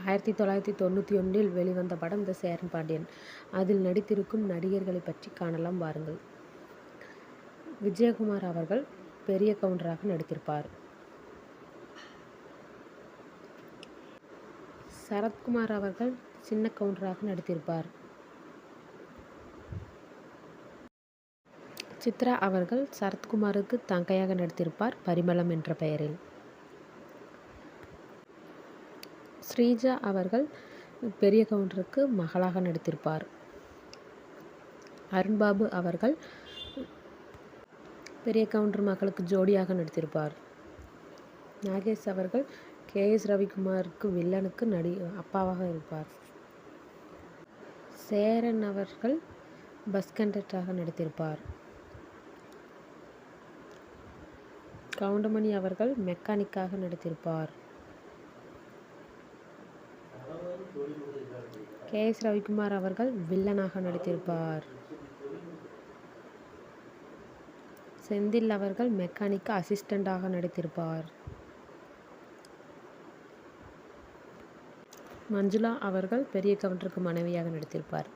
1991 வெளிவந்த படம் த சேரன் பாண்டியன். அதில் நடித்திருக்கும் நடிகர்களை பற்றி காணலாம் வாருங்கள். விஜயகுமார் அவர்கள் பெரிய கவுண்டராக நடித்திருப்பார். சரத்குமார் அவர்கள் சின்ன கவுண்டராக நடித்திருப்பார். சித்ரா அவர்கள் சரத்குமாருக்கு தங்கையாக நடித்திருப்பார் பரிமளம் என்ற பெயரில். ஸ்ரீஜா அவர்கள் பெரிய கவுண்டருக்கு மகளாக நடித்திருப்பார். அருண்பாபு அவர்கள் பெரிய கவுண்டர் மகளுக்கு ஜோடியாக நடித்திருப்பார். நாகேஷ் அவர்கள் KS ரவிக்குமாருக்கு வில்லனுக்கு அப்பாவாக இருப்பார். சேரன் அவர்கள் பஸ் கண்டக்டராக நடித்திருப்பார். கவுண்டமணி அவர்கள் மெக்கானிக்காக நடித்திருப்பார். KS ரவிக்குமார் அவர்கள் வில்லனாக நடித்திருப்பார். செந்தில் அவர்கள் மெக்கானிக்கு அசிஸ்டண்டாக நடித்திருப்பார். மஞ்சுளா அவர்கள் பெரிய கவுண்டருக்கு மனைவியாக நடித்திருப்பார்.